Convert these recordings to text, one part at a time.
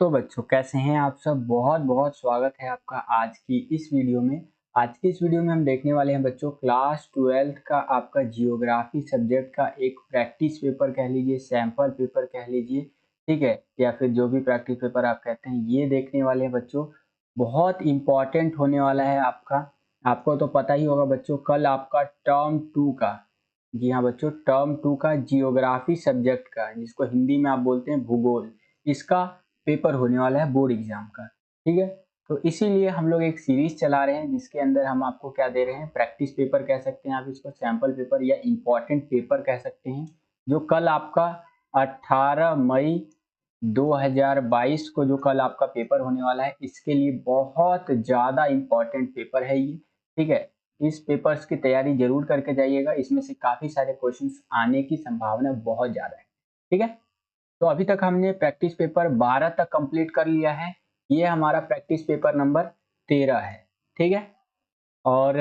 तो बच्चों कैसे हैं आप सब। बहुत बहुत स्वागत है आपका आज की इस वीडियो में। आज की इस वीडियो में हम देखने वाले हैं बच्चों क्लास 12th का आपका जियोग्राफी सब्जेक्ट का एक प्रैक्टिस पेपर कह लीजिए, सैंपल पेपर कह लीजिए, ठीक है, या फिर जो भी प्रैक्टिस पेपर आप कहते हैं ये देखने वाले हैं बच्चों। बहुत इंपॉर्टेंट होने वाला है आपका। आपको तो पता ही होगा बच्चों, कल आपका टर्म 2 का, जी हाँ बच्चों, टर्म 2 का जियोग्राफी सब्जेक्ट का, जिसको हिंदी में आप बोलते हैं भूगोल, इसका पेपर होने वाला है बोर्ड एग्जाम का। ठीक है, तो इसीलिए हम लोग एक सीरीज चला रहे हैं जिसके अंदर हम आपको क्या दे रहे हैं, प्रैक्टिस पेपर कह सकते हैं आप इसको, सैंपल पेपर या इंपॉर्टेंट पेपर कह सकते हैं, जो कल आपका 18 मई 2022 को जो कल आपका पेपर होने वाला है, इसके लिए बहुत ज़्यादा इम्पॉर्टेंट पेपर है ये। ठीक है, इस पेपर्स की तैयारी जरूर करके जाइएगा, इसमें से काफ़ी सारे क्वेश्चंस आने की संभावना बहुत ज़्यादा है। ठीक है, तो अभी तक हमने प्रैक्टिस पेपर 12 तक कंप्लीट कर लिया है। ये हमारा प्रैक्टिस पेपर नंबर 13 है। ठीक है, और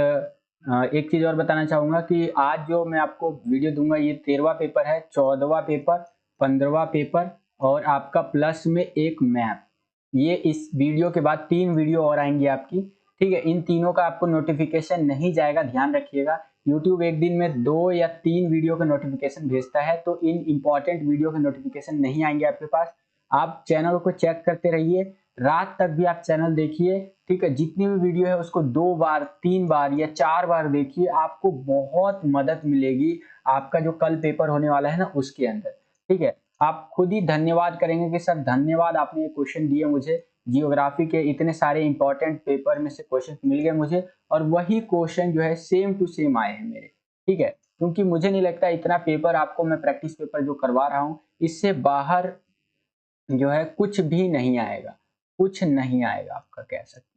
एक चीज़ और बताना चाहूँगा कि आज जो मैं आपको वीडियो दूंगा ये 13वां पेपर है, 14वां पेपर, 15वां पेपर और आपका प्लस में एक मैप। ये इस वीडियो के बाद 3 वीडियो और आएंगी आपकी। ठीक है, इन तीनों का आपको नोटिफिकेशन नहीं जाएगा, ध्यान रखिएगा। यूट्यूब एक दिन में 2 या 3 वीडियो का नोटिफिकेशन भेजता है, तो इन इंपॉर्टेंट वीडियो के नोटिफिकेशन नहीं आएंगे आपके पास। आप चैनल को चेक करते रहिए, रात तक भी आप चैनल देखिए। ठीक है, जितनी भी वीडियो है उसको 2 बार 3 बार या 4 बार देखिए, आपको बहुत मदद मिलेगी आपका जो कल पेपर होने वाला है ना उसके अंदर। ठीक है, आप खुद ही धन्यवाद करेंगे कि सर धन्यवाद, आपने ये क्वेश्चन दिए मुझे, जियोग्राफी के इतने सारे इंपॉर्टेंट पेपर में से क्वेश्चन मिल गए मुझे, और वही क्वेश्चन जो है सेम टू सेम आए हैं मेरे। ठीक है, क्योंकि मुझे नहीं लगता इतना पेपर आपको मैं प्रैक्टिस पेपर जो करवा रहा हूँ इससे बाहर जो है कुछ भी नहीं आएगा, कुछ नहीं आएगा आपका, कह सकते।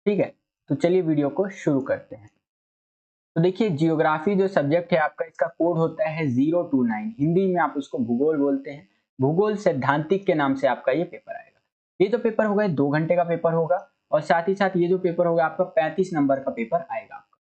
ठीक है, तो चलिए वीडियो को शुरू करते हैं। तो देखिए, जियोग्राफी जो सब्जेक्ट है आपका, इसका कोड होता है 029, हिंदी में आप उसको भूगोल बोलते हैं। भूगोल सैद्धांतिक के नाम से आपका ये पेपर आएगा। ये जो पेपर होगा 2 घंटे का पेपर होगा, और साथ ही साथ ये जो पेपर होगा आपका 35 नंबर का पेपर आएगा आपका।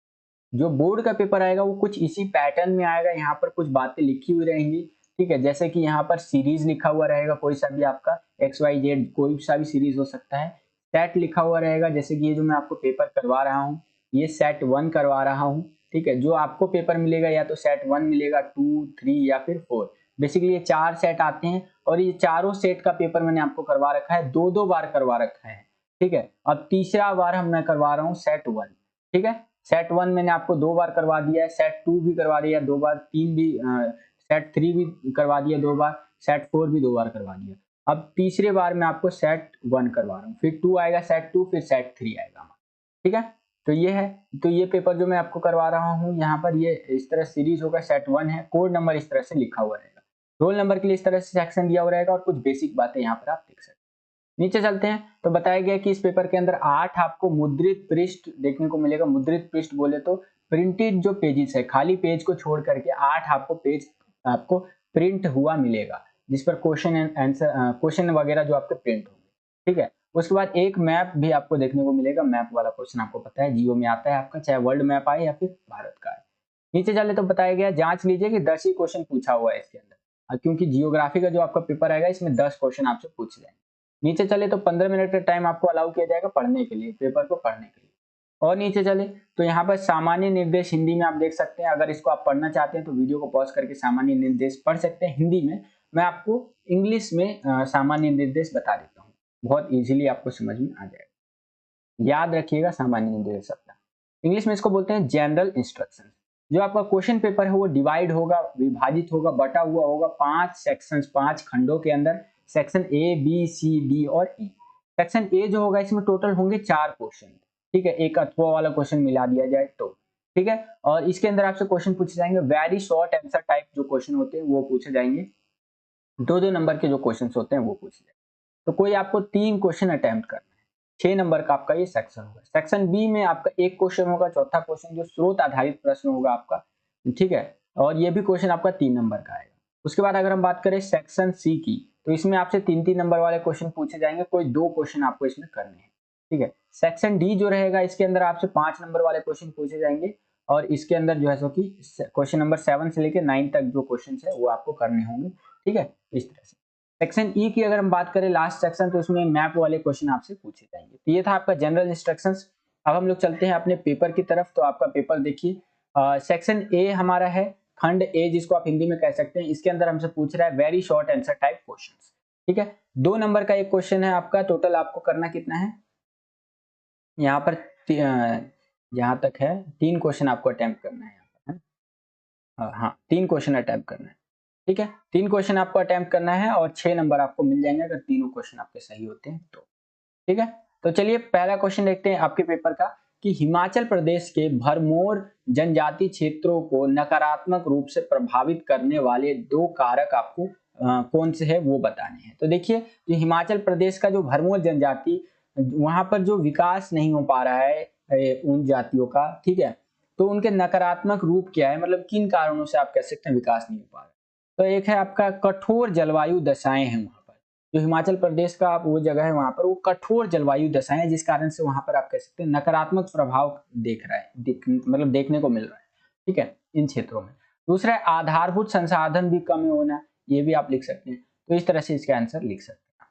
जो बोर्ड का पेपर आएगा वो कुछ इसी पैटर्न में आएगा, यहाँ पर कुछ बातें लिखी हुई रहेंगी। ठीक है, जैसे कि यहाँ पर सीरीज लिखा हुआ रहेगा, कोई सा भी आपका XYZ कोई सा भी सीरीज हो सकता है। सेट लिखा हुआ रहेगा, जैसे कि ये जो मैं आपको पेपर करवा रहा हूँ ये सेट 1 करवा रहा हूँ। ठीक है, जो आपको पेपर मिलेगा या तो सेट 1 मिलेगा, 2, 3 या फिर 4। बेसिकली ये 4 सेट आते हैं, और ये चारों सेट का पेपर मैंने आपको करवा रखा है, 2-2 बार करवा रखा है। ठीक है, अब तीसरा बार मैं करवा रहा हूँ सेट 1। ठीक है, सेट 1 मैंने आपको 2 बार करवा दिया है, सेट 2 भी करवा दिया 2 बार, 3 भी, सेट 3 भी करवा दिया 2 बार, सेट 4 भी 2 बार करवा दिया। अब तीसरे बार मैं आपको सेट 1 करवा रहा हूँ, फिर 2 आएगा, सेट 2, फिर सेट 3 आएगा। ठीक है, तो ये है, तो ये पेपर जो मैं आपको करवा रहा हूँ यहाँ पर ये इस तरह सीरीज होगा, सेट 1 है, कोड नंबर इस तरह से लिखा हुआ रहेगा, रोल नंबर के लिए इस तरह से सेक्शन दिया हुआ रहेगा, और कुछ बेसिक बातें यहाँ पर आप देख सकते हैं। नीचे चलते हैं तो बताया गया कि इस पेपर के अंदर 8 आपको मुद्रित पृष्ठ देखने को मिलेगा। मुद्रित पृष्ठ बोले तो प्रिंटेड जो पेजेस है, खाली पेज को छोड़ करके 8 आपको पेज आपको प्रिंट हुआ मिलेगा, जिस पर क्वेश्चन एंड आंसर, क्वेश्चन वगैरह जो आपके प्रिंट होंगे। ठीक है, उसके बाद एक मैप भी आपको देखने को मिलेगा। मैप वाला क्वेश्चन आपको पता है जियो में आता है आपका, चाहे वर्ल्ड मैप आए या फिर भारत का आए। नीचे चले तो बताया गया, जांच लीजिए कि 10 ही क्वेश्चन पूछा हुआ है इसके अंदर, क्योंकि जियोग्राफी का जो आपका पेपर आएगा इसमें 10 क्वेश्चन आपसे पूछ जाएंगे। नीचे चले तो 15 मिनट का टाइम आपको अलाउ किया जाएगा पढ़ने के लिए, पेपर को पढ़ने के लिए। और नीचे चले तो यहाँ पर सामान्य निर्देश हिंदी में आप देख सकते हैं। अगर इसको आप पढ़ना चाहते हैं तो वीडियो को पॉज करके सामान्य निर्देश पढ़ सकते हैं हिंदी में। मैं आपको इंग्लिश में सामान्य निर्देश बता देता हूँ, बहुत इजीली आपको समझ में आ जाएगा। याद रखिएगा सामान्य निर्देश अपना। इंग्लिश में इसको बोलते हैं जनरल इंस्ट्रक्शन। जो आपका क्वेश्चन पेपर है वो डिवाइड होगा, विभाजित होगा, बटा हुआ होगा 5 सेक्शंस, 5 खंडों के अंदर। Section A, B, C, D और ई। सेक्शन ए जो होगा इसमें टोटल होंगे 4 क्वेश्चन। ठीक है, एक अथवा वाला क्वेश्चन मिला दिया जाए तो। ठीक है, और इसके अंदर आपसे क्वेश्चन पूछे जाएंगे, वेरी शॉर्ट आंसर टाइप जो क्वेश्चन होते हैं वो पूछे जाएंगे। 2-2 नंबर के जो क्वेश्चन होते हैं वो पूछे जाएंगे। तो कोई आपको 3 क्वेश्चन अटेम्प्ट करना है। 6 नंबर का आपका ये सेक्शन होगा। सेक्शन बी में आपका एक क्वेश्चन होगा, चौथा क्वेश्चन जो स्रोत आधारित प्रश्न होगा आपका। ठीक है, और ये भी क्वेश्चन आपका 3 नंबर का आएगा। उसके बाद अगर हम बात करें सेक्शन सी की, तो इसमें आपसे 3-3 नंबर वाले क्वेश्चन पूछे जाएंगे, कोई 2 क्वेश्चन आपको इसमें करने हैं। ठीक है, सेक्शन डी जो रहेगा इसके अंदर आपसे 5 नंबर वाले क्वेश्चन पूछे जाएंगे, और इसके अंदर जो है सो कि क्वेश्चन नंबर 7 से लेकर 9 तक जो क्वेश्चन है वो आपको करने होंगे। ठीक है, इस तरह से। सेक्शन ई की अगर हम बात करें लास्ट सेक्शन, तो उसमें मैप वाले क्वेश्चन आपसे पूछे जाएंगे। तो ये था आपका जनरल इंस्ट्रक्शंस। अब हम लोग चलते हैं अपने पेपर की तरफ। तो आपका पेपर देखिए, सेक्शन ए हमारा है, खंड ए जिसको आप हिंदी में कह सकते हैं। इसके अंदर हमसे पूछ रहा है very short answer type questions. ठीक है, 2 नंबर का एक क्वेश्चन है आपका। टोटल आपको करना कितना है यहाँ पर, जहां तक है 3 क्वेश्चन आपको अटेम्प्ट करना है यहाँ पर, है हाँ 3 क्वेश्चन अटेम्प्ट करना है। ठीक है, 3 क्वेश्चन आपको अटेम्प्ट करना है और 6 नंबर आपको मिल जाएंगे अगर तीनों क्वेश्चन आपके सही होते हैं तो। ठीक है, तो चलिए पहला क्वेश्चन देखते हैं आपके पेपर का, कि हिमाचल प्रदेश के भरमौर जनजाति क्षेत्रों को नकारात्मक रूप से प्रभावित करने वाले 2 कारक आपको कौन से है वो बताने हैं। तो देखिए, जो हिमाचल प्रदेश का जो भरमौर जनजाति, वहां पर जो विकास नहीं हो पा रहा है उन जातियों का, ठीक है, तो उनके नकारात्मक रूप क्या है, मतलब किन कारणों से आप कह सकते हैं विकास नहीं हो पा रहा है। तो एक है आपका कठोर जलवायु दशाएं हैं वहां पर, जो हिमाचल प्रदेश का आप वो जगह है वहां पर वो कठोर जलवायु दशाएं, जिस कारण से वहां पर आप कह सकते हैं नकारात्मक प्रभाव देख रहा है, मतलब देखने को मिल रहा है। ठीक है, इन क्षेत्रों में। दूसरा है आधारभूत संसाधन भी कम होना, ये भी आप लिख सकते हैं। तो इस तरह से इसका आंसर लिख सकते हैं।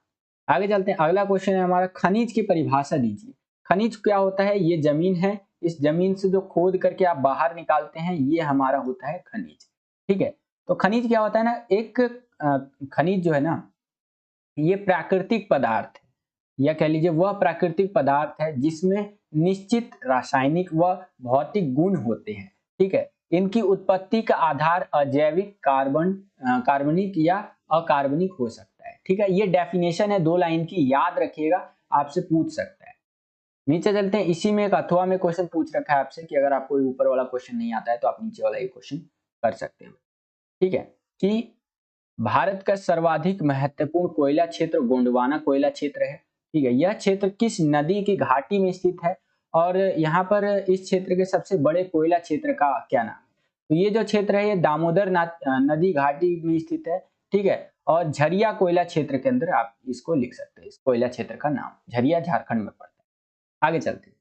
आगे चलते हैं, अगला क्वेश्चन है हमारा, खनिज की परिभाषा दीजिए। खनिज क्या होता है, ये जमीन है, इस जमीन से जो खोद करके आप बाहर निकालते हैं ये हमारा होता है खनिज। ठीक है, तो खनिज क्या होता है ना, एक खनिज जो है ना, ये प्राकृतिक पदार्थ है, या कह लीजिए वह प्राकृतिक पदार्थ है जिसमें निश्चित रासायनिक व भौतिक गुण होते हैं। ठीक है, इनकी उत्पत्ति का आधार अजैविक, कार्बनिक या अकार्बनिक हो सकता है। ठीक है, ये डेफिनेशन है 2 लाइन की, याद रखिएगा, आपसे पूछ सकता है। नीचे चलते हैं, इसी में एक अथवा में क्वेश्चन पूछ रखा है आपसे कि अगर आपको ऊपर वाला क्वेश्चन नहीं आता है तो आप नीचे वाला ये क्वेश्चन कर सकते हैं। ठीक है, कि भारत का सर्वाधिक महत्वपूर्ण कोयला क्षेत्र गोंडवाना कोयला क्षेत्र है। ठीक है, यह क्षेत्र किस नदी की घाटी में स्थित है, और यहाँ पर इस क्षेत्र के सबसे बड़े कोयला क्षेत्र का क्या नाम है। तो ये जो क्षेत्र है ये दामोदर नदी घाटी में स्थित है। ठीक है, और झरिया कोयला क्षेत्र के अंदर आप इसको लिख सकते हैं, इस कोयला क्षेत्र का नाम झरिया झारखंड में पड़ता है। आगे चलते हैं,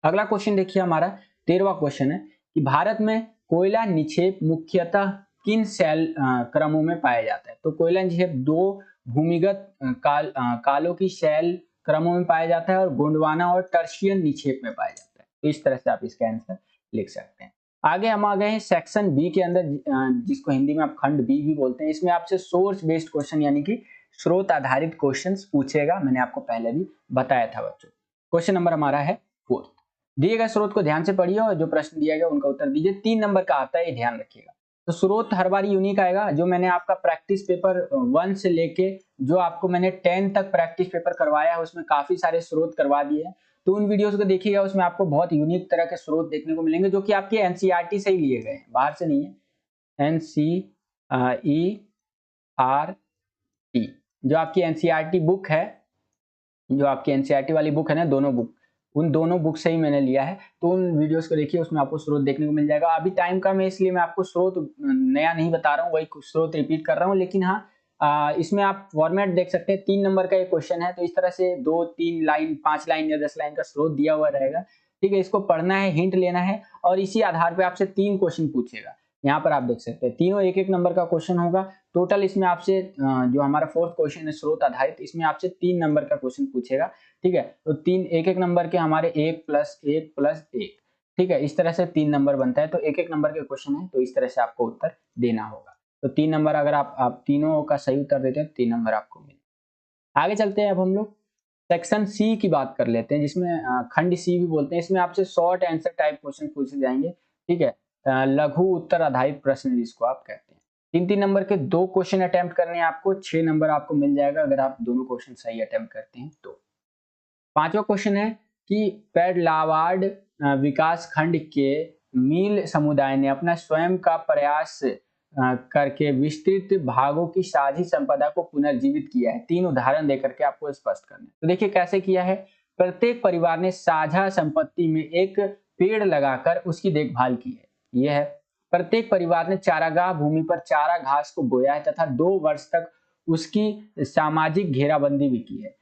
अगला क्वेश्चन देखिए हमारा 13वां क्वेश्चन है, कि भारत में कोयला निक्षेप मुख्यतः किन शैल क्रमों में पाया जाता है। तो कोयला निक्षेप 2 भूमिगत कालों की शैल क्रमों में पाया जाता है, और गोंडवाना और टर्शियन निक्षेप में पाया जाता है। तो इस तरह से आप इसका आंसर लिख सकते हैं। आगे हम आ गए हैं सेक्शन बी के अंदर, जिसको हिंदी में आप खंड बी भी बोलते हैं। इसमें आपसे सोर्स बेस्ड क्वेश्चन यानी कि स्रोत आधारित क्वेश्चंस पूछेगा, मैंने आपको पहले भी बताया था बच्चों। क्वेश्चन नंबर हमारा है 4। दिए गए स्रोत को ध्यान से पढ़िए और जो प्रश्न दिया गया उनका उत्तर दीजिए। 3 नंबर का आता है, ये ध्यान रखिएगा। तो स्रोत हर बार यूनिक आएगा। जो मैंने आपका प्रैक्टिस पेपर 1 से लेके जो आपको मैंने 10 तक प्रैक्टिस पेपर करवाया है, उसमें काफी सारे स्रोत करवा दिए हैं। तो उन वीडियोस को देखिएगा, उसमें आपको बहुत यूनिक तरह के स्रोत देखने को मिलेंगे, जो कि आपके एनसीईआरटी से ही लिए गए हैं, बाहर से नहीं है। एनसीईआरटी जो आपकी एनसीईआरटी बुक है, जो आपकी एनसीईआरटी वाली बुक है ना, दोनों बुक, उन दोनों बुक से ही मैंने लिया है। तो उन वीडियोस को देखिए, उसमें आपको स्रोत देखने को मिल जाएगा। अभी टाइम कम है इसलिए मैं आपको स्रोत नया नहीं बता रहा हूँ, वही स्रोत रिपीट कर रहा हूँ। लेकिन हाँ, इसमें आप फॉर्मेट देख सकते हैं। 3 नंबर का एक क्वेश्चन है, तो इस तरह से 2, 3 लाइन, 5 लाइन या 10 लाइन का स्रोत दिया हुआ रहेगा। ठीक है, इसको पढ़ना है, हिंट लेना है, और इसी आधार पर आपसे 3 क्वेश्चन पूछेगा। यहाँ पर आप देख सकते हैं तीनों 1-1 नंबर का क्वेश्चन होगा। टोटल इसमें आपसे जो हमारा 4th क्वेश्चन है स्रोत आधारित, इसमें आपसे 3 नंबर का क्वेश्चन पूछेगा। ठीक है, तो 1-1 नंबर के हमारे 1 + 1 + 1। ठीक है, इस तरह से 3 नंबर बनता है। तो 1-1 नंबर के क्वेश्चन है, तो इस तरह से आपको उत्तर देना होगा। तो 3 नंबर अगर आप तीनों का सही उत्तर देते हैं, 3 नंबर आपको मिले। आगे चलते हैं, अब हम लोग सेक्शन सी की बात कर लेते हैं, जिसमें खंड सी भी बोलते हैं। इसमें आपसे शॉर्ट आंसर टाइप क्वेश्चन पूछे जाएंगे। ठीक है, लघु उत्तर आधारित प्रश्न जिसको आप कहते हैं। 3-3 नंबर के 2 क्वेश्चन अटेम्प्ट करने हैं आपको, 6 नंबर आपको मिल जाएगा अगर आप दोनों क्वेश्चन सही अटेम्प्ट करते हैं तो। 5वां क्वेश्चन है कि पेडलावाड विकास खंड के मील समुदाय ने अपना स्वयं का प्रयास करके विस्तृत भागों की साझी संपदा को पुनर्जीवित किया है। 3 उदाहरण देकर के आपको स्पष्ट करना है। तो देखिए कैसे किया है। प्रत्येक परिवार ने साझा संपत्ति में एक पेड़ लगाकर उसकी देखभाल की है। यह है, प्रत्येक परिवार ने चारागाह भूमि पर चारा घास को बोया है तथा 2 वर्ष तक उसकी सामाजिक घेराबंदी भी की है।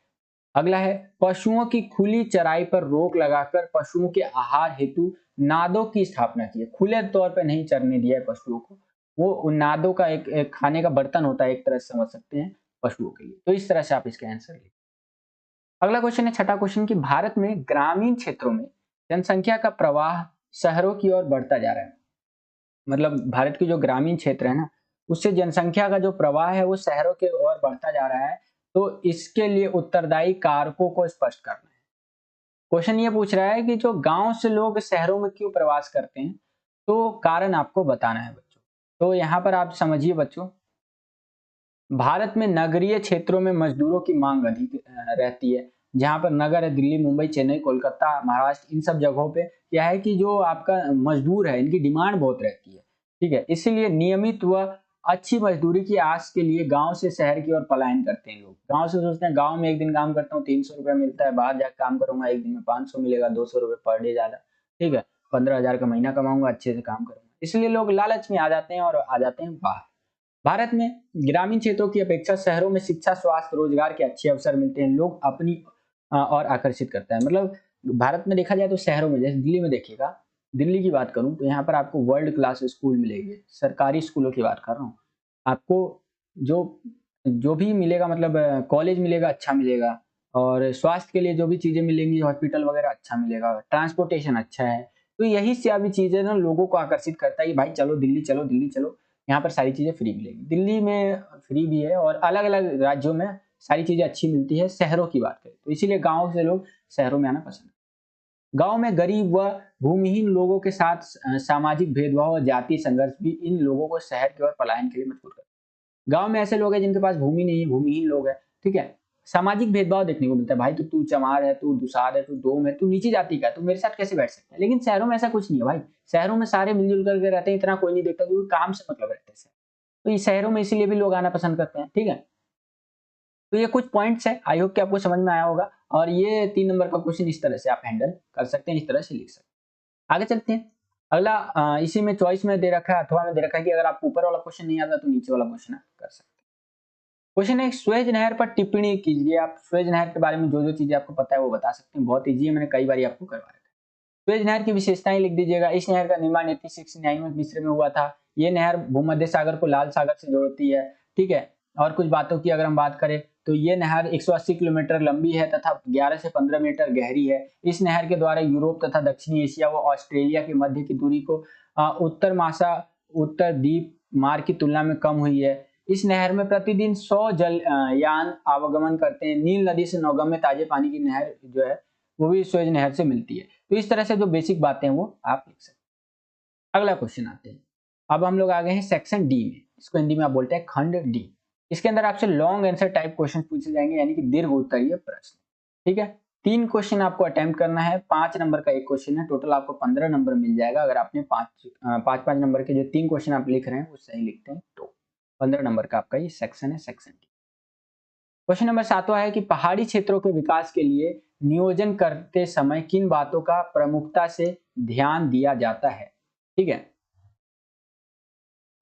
अगला है, पशुओं की खुली चराई पर रोक लगाकर पशुओं के आहार हेतु नादों की स्थापना की है। खुले तौर पर नहीं चरने दिया है पशुओं को, वो उन नादों का एक खाने का बर्तन होता है, एक तरह से समझ सकते हैं, पशुओं के लिए। तो इस तरह से आप इसका आंसर लिखें। अगला क्वेश्चन है, छठा क्वेश्चन, कि भारत में ग्रामीण क्षेत्रों में जनसंख्या का प्रवाह शहरों की ओर बढ़ता जा रहा है। मतलब भारत की जो ग्रामीण क्षेत्र है ना, उससे जनसंख्या का जो प्रवाह है वो शहरों की ओर बढ़ता जा रहा है। तो इसके लिए उत्तरदायी कारकों को स्पष्ट करना है। क्वेश्चन ये पूछ रहा है कि जो गांव से लोग शहरों में क्यों प्रवास करते हैं, तो कारण आपको बताना है बच्चों। तो यहाँ पर आप समझिए बच्चों, भारत में नगरीय क्षेत्रों में मजदूरों की मांग अधिक रहती है। जहाँ पर नगर है, दिल्ली, मुंबई, चेन्नई, कोलकाता, महाराष्ट्र, इन सब जगहों पे क्या है कि जो आपका मजदूर है, इनकी डिमांड बहुत रहती है। ठीक है, इसीलिए नियमित व अच्छी मजदूरी की आस के लिए गांव से शहर की ओर पलायन करते हैं लोग। गांव से सोचते हैं गांव में एक दिन काम करता हूँ 300 रुपया मिलता है, बाहर जाकर काम करूंगा एक दिन में 500 मिलेगा, 200 रुपये पर डे ज्यादा। ठीक है, 15,000 का महीना कमाऊंगा, अच्छे से काम करूंगा, इसलिए लोग लालच में आ जाते हैं और आ जाते हैं बाहर। भारत में ग्रामीण क्षेत्रों की अपेक्षा शहरों में शिक्षा, स्वास्थ्य, रोजगार के अच्छे अवसर मिलते हैं। लोग अपनी और आकर्षित करता है। मतलब भारत में देखा जाए तो शहरों में, जैसे दिल्ली में देखिएगा, दिल्ली की बात करूं तो यहाँ पर आपको वर्ल्ड क्लास स्कूल मिलेंगे। सरकारी स्कूलों की बात कर रहा हूँ। आपको जो जो भी मिलेगा, मतलब कॉलेज मिलेगा, अच्छा मिलेगा। और स्वास्थ्य के लिए जो भी चीजें मिलेंगी, हॉस्पिटल वगैरह अच्छा मिलेगा, ट्रांसपोर्टेशन अच्छा है। तो यही सभी चीजें ना लोगों को आकर्षित करता है कि भाई चलो दिल्ली चलो, दिल्ली चलो, यहाँ पर सारी चीजें फ्री मिलेगी। दिल्ली में फ्री भी है और अलग अलग राज्यों में सारी चीजें अच्छी मिलती है। शहरों की बात करें तो इसीलिए गाँव से लोग शहरों में आना पसंद करते हैं। गाँव में गरीब व भूमिहीन लोगों के साथ सामाजिक भेदभाव और जातीय संघर्ष भी इन लोगों को शहर की ओर पलायन के लिए मजबूर करते हैं। गाँव में ऐसे लोग हैं जिनके पास भूमि नहीं है, भूमिहीन लोग हैं। ठीक है, सामाजिक भेदभाव देखने को मिलता है। भाई तू चमार है, तू दुसार है, तू डोम है, तू नीची जाति का है, तू मेरे साथ कैसे बैठ सकता है। लेकिन शहरों में ऐसा कुछ नहीं है भाई। शहरों में सारे मिलजुल करके रहते हैं, इतना कोई नहीं देखता, क्योंकि काम से मतलब रहते हैं। तो ये शहरों में इसीलिए भी लोग आना पसंद करते हैं। ठीक है, तो ये कुछ पॉइंट्स है, आई होप कि आपको समझ में आया होगा। और ये 3 नंबर का क्वेश्चन इस तरह से आप हैंडल कर सकते हैं, इस तरह से लिख सकते हैं। आगे चलते हैं। अगला इसी में चॉइस में दे रखा है, अथवा में दे रखा है कि अगर आपको ऊपर वाला क्वेश्चन नहीं आता तो नीचे वाला क्वेश्चन आप कर सकते हैं। क्वेश्चन है, स्वेज नहर पर टिप्पणी कीजिए। आप स्वेज नहर के बारे में जो जो चीजें आपको पता है वो बता सकते हैं। बहुत इजी है, मैंने कई बार आपको करवा रखा है। स्वेज नहर की विशेषताएं लिख दीजिएगा। इस नहर का निर्माण 1869 में मिस्र में हुआ था। ये नहर भूमध्य सागर को लाल सागर से जोड़ती है। ठीक है, और कुछ बातों की अगर हम बात करें तो ये नहर 180 किलोमीटर लंबी है तथा 11 से 15 मीटर गहरी है। इस नहर के द्वारा यूरोप तथा दक्षिणी एशिया व ऑस्ट्रेलिया के मध्य की दूरी को उत्तर द्वीप मार्ग की तुलना में कम हुई है। इस नहर में प्रतिदिन 100 जल यान आवागमन करते हैं। नील नदी से नौगम्य ताजे पानी की नहर जो है वो भी स्वेज नहर से मिलती है। तो इस तरह से जो बेसिक बातें हैं वो आप लिख सकते हैं। अगला क्वेश्चन आते हैं। अब हम लोग आ गए हैं सेक्शन डी में। इसको हिंदी में आप बोलते हैं खंड डी। इसके अंदर आपसे लॉन्ग आंसर टाइप क्वेश्चन पूछे जाएंगे, यानी कि दीर्घ उत्तरीय प्रश्न। ठीक है, 3 क्वेश्चन आपको अटेम्प्ट करना है। 5 नंबर का एक क्वेश्चन है। टोटल आपको 15 नंबर मिल जाएगा अगर आपने 5 नंबर के जो 3 क्वेश्चन आप लिख रहे हैं वो सही लिखते हैं तो 15 नंबर का आपका ये सेक्शन है, सेक्शन डी। क्वेश्चन नंबर 7वां है कि पहाड़ी क्षेत्रों के विकास के लिए नियोजन करते समय किन बातों का प्रमुखता से ध्यान दिया जाता है। ठीक है,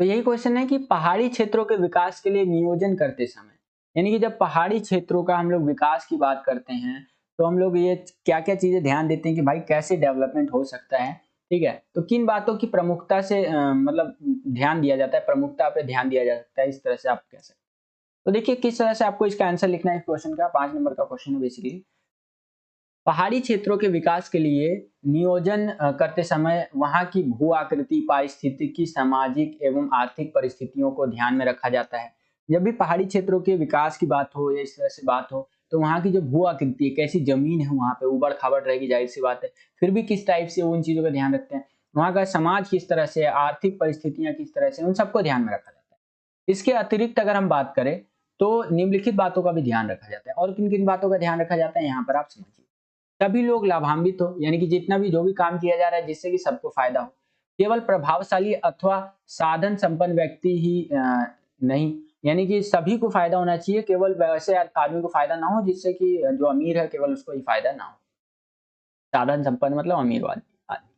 तो यही क्वेश्चन है कि पहाड़ी क्षेत्रों के विकास के लिए नियोजन करते समय, यानी कि जब पहाड़ी क्षेत्रों का हम लोग विकास की बात करते हैं तो हम लोग ये क्या क्या चीजें ध्यान देते हैं कि भाई कैसे डेवलपमेंट हो सकता है। ठीक है, तो किन बातों की प्रमुखता से मतलब ध्यान दिया जाता है, प्रमुखता पे ध्यान दिया जा सकता है, इस तरह से आप कह सकते हैं। तो देखिए किस तरह से आपको इसका आंसर लिखना है। इस क्वेश्चन का 5 नंबर का क्वेश्चन है बेसिकली। पहाड़ी क्षेत्रों के विकास के लिए नियोजन करते समय वहां की भू आकृति, पारिस्थितिकी, सामाजिक एवं आर्थिक परिस्थितियों को ध्यान में रखा जाता है। जब भी पहाड़ी क्षेत्रों के विकास की बात हो या इस तरह से बात हो तो वहां की जो भू आकृति है, कैसी जमीन है, वहां पे उबड़ खाबड़ रहेगी, जाहिर सी बात है। फिर भी किस टाइप से उन चीजों का ध्यान रखते हैं, वहां का समाज किस तरह से, आर्थिक परिस्थितियां किस तरह से, उन सबको ध्यान में रखा जाता है। इसके अतिरिक्त अगर हम बात करें तो निम्नलिखित बातों का भी ध्यान रखा जाता है। और किन किन बातों का ध्यान रखा जाता है यहाँ पर आप समझिए। सभी लोग लाभान्वित हो, यानी कि जितना भी जो भी काम किया जा रहा है जिससे कि सबको फायदा हो। केवल प्रभावशाली अथवा साधन संपन्न व्यक्ति ही नहीं, यानी कि सभी को फायदा होना चाहिए, केवल वैसे आदमी को फायदा ना हो जिससे कि जो अमीर है केवल उसको ही फायदा ना हो। साधन संपन्न मतलब अमीर वाली आदमी।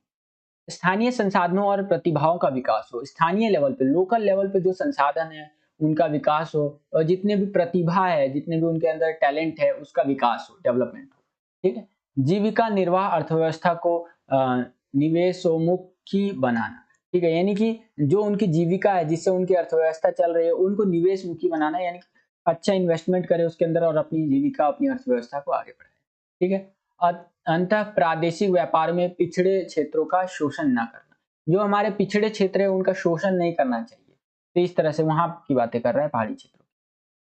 स्थानीय संसाधनों और प्रतिभाओं का विकास हो। स्थानीय लेवल पे, लोकल लेवल पे जो संसाधन है उनका विकास हो, और जितने भी प्रतिभा है, जितने भी उनके अंदर टैलेंट है उसका विकास हो, डेवलपमेंट हो। ठीक है, जीविका निर्वाह अर्थव्यवस्था को निवेशोन्मुखी बनाना। ठीक है, यानी कि जो उनकी जीविका है जिससे उनकी अर्थव्यवस्था चल रही है उनको निवेश मुखी बनाना, यानी अच्छा इन्वेस्टमेंट करे उसके अंदर और अपनी जीविका, अपनी अर्थव्यवस्था को आगे बढ़ाए। ठीक है। अंतः प्रादेशिक व्यापार में पिछड़े क्षेत्रों का शोषण ना करना, जो हमारे पिछड़े क्षेत्र है उनका शोषण नहीं करना चाहिए। तो इस तरह से वहां की बातें कर रहा है पहाड़ी क्षेत्रों।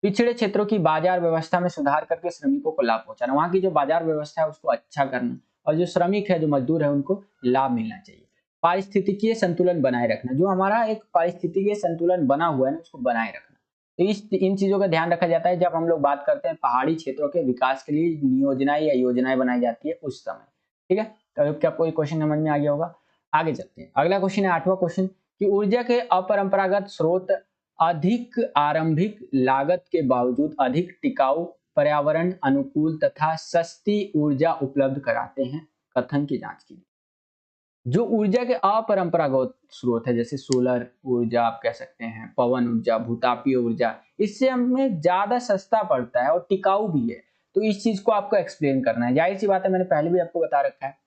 पिछड़े क्षेत्रों की बाजार व्यवस्था में सुधार करके श्रमिकों को लाभ पहुंचाना, वहां की जो बाजार व्यवस्था है उसको अच्छा करना, और जो श्रमिक है, जो मजदूर है, उनको लाभ मिलना चाहिए। पारिस्थितिकीय संतुलन बनाए रखना, जो हमारा एक पारिस्थितिकीय संतुलन बना हुआ है ना, उसको बनाए रखना। तो इस इन चीजों का ध्यान रखा जाता है जब हम लोग बात करते हैं पहाड़ी क्षेत्रों के विकास के लिए नियोजनाएं या योजनाएं बनाई जाती है उस समय। ठीक है। तो अब क्या कोई क्वेश्चन समझ में आ गया होगा। आगे चलते हैं। अगला क्वेश्चन है 8वां क्वेश्चन कि ऊर्जा के अपरंपरागत स्रोत अधिक आरंभिक लागत के बावजूद अधिक टिकाऊ, पर्यावरण अनुकूल तथा सस्ती ऊर्जा उपलब्ध कराते हैं। कथन की जांच कीजिए। जो ऊर्जा के अपरंपरागत स्रोत है, जैसे सोलर ऊर्जा आप कह सकते हैं, पवन ऊर्जा, भूतापीय ऊर्जा, इससे हमें ज्यादा सस्ता पड़ता है और टिकाऊ भी है। तो इस चीज को आपको एक्सप्लेन करना है। जाहिर सी बात है, मैंने पहले भी आपको बता रखा है।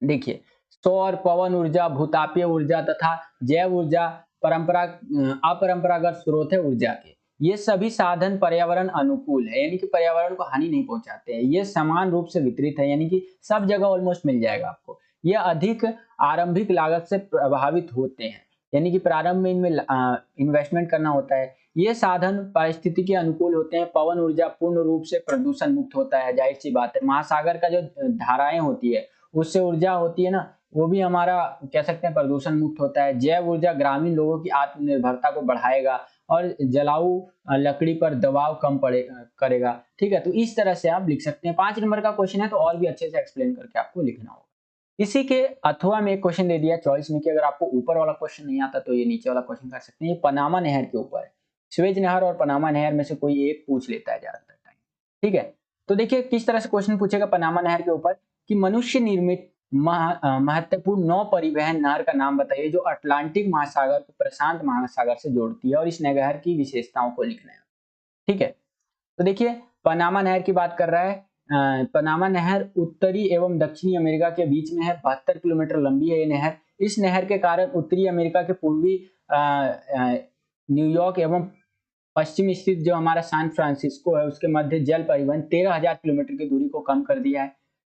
देखिए, सौर, पवन ऊर्जा, भूतापीय ऊर्जा तथा जैव ऊर्जा अपरंपरागत स्रोत है ऊर्जा के। ये सभी साधन पर्यावरण अनुकूल है, यानी कि पर्यावरण को हानि नहीं पहुंचाते हैं। ये समान रूप से वितरित है, यानी कि सब जगह ऑलमोस्ट मिल जाएगा आपको। ये अधिक आरंभिक लागत से प्रभावित होते हैं, यानी कि प्रारंभ में इनमें इन्वेस्टमेंट करना होता है। ये साधन परिस्थिति के अनुकूल होते हैं। पवन ऊर्जा पूर्ण रूप से प्रदूषण मुक्त होता है, जाहिर सी बात है। महासागर का जो धाराएं होती है उससे ऊर्जा होती है ना, वो भी हमारा कह सकते हैं प्रदूषण मुक्त होता है। जैव ऊर्जा ग्रामीण लोगों की आत्मनिर्भरता को बढ़ाएगा और जलाऊ लकड़ी पर दबाव कम करेगा। ठीक है। तो इस तरह से आप लिख सकते हैं। 5 नंबर का क्वेश्चन है तो और भी अच्छे से एक्सप्लेन करके आपको लिखना होगा। इसी के अथवा में एक क्वेश्चन दे दिया चॉइस में कि अगर आपको ऊपर वाला क्वेश्चन नहीं आता तो ये नीचे वाला क्वेश्चन कर सकते हैं। ये पनामा नहर के ऊपर है। स्वेज नहर और पनामा नहर में से कोई एक पूछ लेता है ज्यादातर टाइम। ठीक है। तो देखिए किस तरह से क्वेश्चन पूछेगा पनामा नहर के ऊपर कि मनुष्य निर्मित महत्वपूर्ण नौ परिवहन नहर का नाम बताइए जो अटलांटिक महासागर को प्रशांत महासागर से जोड़ती है, और इस नहर की विशेषताओं को लिखना है। ठीक है। तो देखिए पनामा नहर की बात कर रहा है। पनामा नहर उत्तरी एवं दक्षिणी अमेरिका के बीच में है। 72 किलोमीटर लंबी है ये नहर। इस नहर के कारण उत्तरी अमेरिका के पूर्वी न्यूयॉर्क एवं पश्चिम स्थित जो हमारा सैन फ्रांसिस्को है उसके मध्य जल परिवहन 13,000 किलोमीटर की दूरी को कम कर दिया है।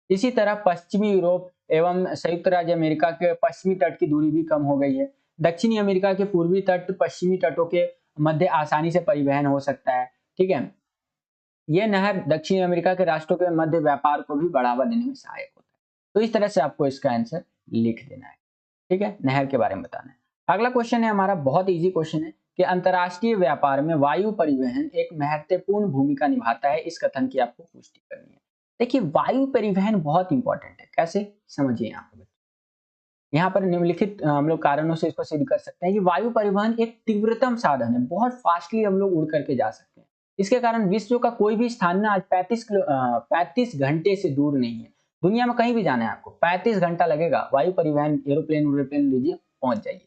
इसी तरह पश्चिमी यूरोप एवं संयुक्त राज्य अमेरिका के पश्चिमी तट की दूरी भी कम हो गई है। दक्षिणी अमेरिका के पूर्वी तट पश्चिमी तटों के मध्य आसानी से परिवहन हो सकता है। ठीक है। यह नहर दक्षिण अमेरिका के राष्ट्रों के मध्य व्यापार को भी बढ़ावा देने में सहायक होता है। तो इस तरह से आपको इसका आंसर लिख देना है। ठीक है। नहर के बारे में बताना है। अगला क्वेश्चन है हमारा, बहुत इजी क्वेश्चन है कि अंतरराष्ट्रीय व्यापार में वायु परिवहन एक महत्वपूर्ण भूमिका निभाता है। इस कथन की आपको पुष्टि करनी है। देखिए वायु परिवहन बहुत इंपॉर्टेंट है। कैसे, समझिए यहाँ पर। यहाँ पर निम्नलिखित हम लोग कारणों से इसको सिद्ध कर सकते हैं कि वायु परिवहन एक तीव्रतम साधन है। बहुत फास्टली हम लोग उड़ करके जा सकते हैं। इसके कारण विश्व का कोई भी स्थान ना आज 35 घंटे से दूर नहीं है। दुनिया में कहीं भी जाना है आपको 35 घंटा लगेगा। वायु परिवहन, एरोप्लेन लीजिए, पहुंच जाइए।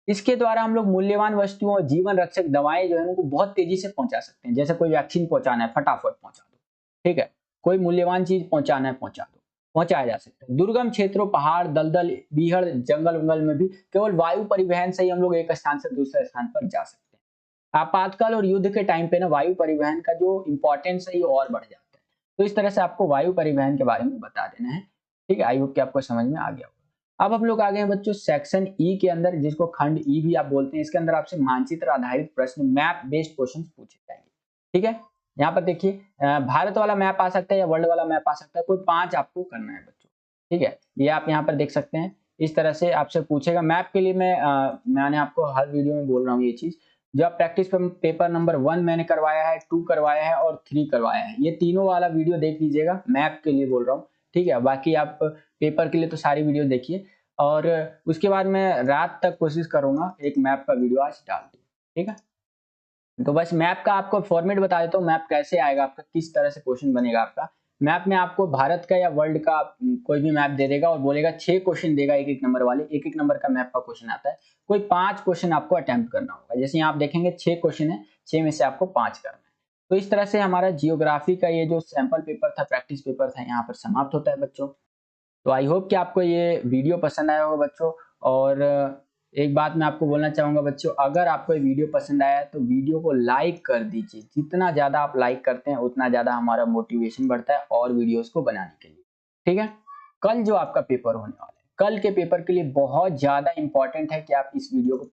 इसके द्वारा हम लोग मूल्यवान वस्तुओं और जीवन रक्षक दवाएं जो है उनको बहुत तेजी से पहुंचा सकते हैं। जैसे कोई वैक्सीन पहुंचाना है, फटाफट पहुंचा दो। ठीक है। कोई मूल्यवान चीज पहुंचाना है, पहुंचा दो, पहुंचाया जा सकता है। दुर्गम क्षेत्रों, पहाड़, दलदल, बीहड़, जंगल वंगल में भी केवल वायु परिवहन से ही हम लोग एक स्थान से दूसरे स्थान पर जा सकते हैं। आपातकाल और युद्ध के टाइम पे ना वायु परिवहन का जो इंपॉर्टेंस है ये और बढ़ जाता है। तो इस तरह से आपको वायु परिवहन के बारे में बता देना है। ठीक है। आई होप कि आपको समझ में आ गया होगा। अब हम लोग आ गए हैं बच्चों सेक्शन ई के अंदर, जिसको खंड ई भी आप बोलते हैं। इसके अंदर आपसे मानचित्र आधारित प्रश्न, मैप बेस्ड क्वेश्चन पूछे जाएंगे। ठीक है। यहाँ पर देखिए भारत वाला मैप आ सकता है या वर्ल्ड वाला मैप आ सकता है। कोई 5 आपको करना है बच्चों। ठीक है। ये आप यहाँ पर देख सकते हैं। इस तरह से आपसे पूछेगा। मैप के लिए मैंने आपको हर वीडियो में बोल रहा हूँ ये चीज। जो आप प्रैक्टिस पेपर नंबर 1 मैंने करवाया है, 2 करवाया है और 3 करवाया है। ये तीनों वाला वीडियो देख लीजिएगा। मैप के लिए बोल रहा हूँ। ठीक है। बाकी आप पेपर के लिए तो सारी वीडियो देखिए, और उसके बाद मैं रात तक कोशिश करूंगा एक मैप का वीडियो आज डाल दूं। ठीक है। तो बस मैप का आपको फॉर्मेट बता देता हूँ। मैप कैसे आएगा आपका, किस तरह से क्वेश्चन बनेगा आपका। मैप में आपको भारत का या वर्ल्ड का कोई भी मैप दे देगा और बोलेगा 6 क्वेश्चन देगा, एक एक नंबर वाले। एक एक नंबर का मैप का क्वेश्चन आता है। कोई 5 क्वेश्चन आपको अटेम्प्ट करना होगा। जैसे यहाँ आप देखेंगे 6 क्वेश्चन है, 6 में से आपको 5 करना है। तो इस तरह से हमारा जियोग्राफी का ये जो सैंपल पेपर था, प्रैक्टिस पेपर था, यहाँ पर समाप्त होता है बच्चों। तो आई होप कि आपको ये वीडियो पसंद आया होगा बच्चों। और एक बात मैं आपको बोलना चाहूँगा बच्चों, अगर आपको ये वीडियो पसंद आया तो वीडियो को लाइक कर दीजिए। जितना ज़्यादा आप लाइक करते हैं उतना ज़्यादा हमारा मोटिवेशन बढ़ता है और वीडियोस को बनाने के लिए। ठीक है? कल जो आपका पेपर होने वाला है, कल के पेपर के लिए बहुत ज़्यादा इम्पोर्टेंट है कि आप इस वीडियो को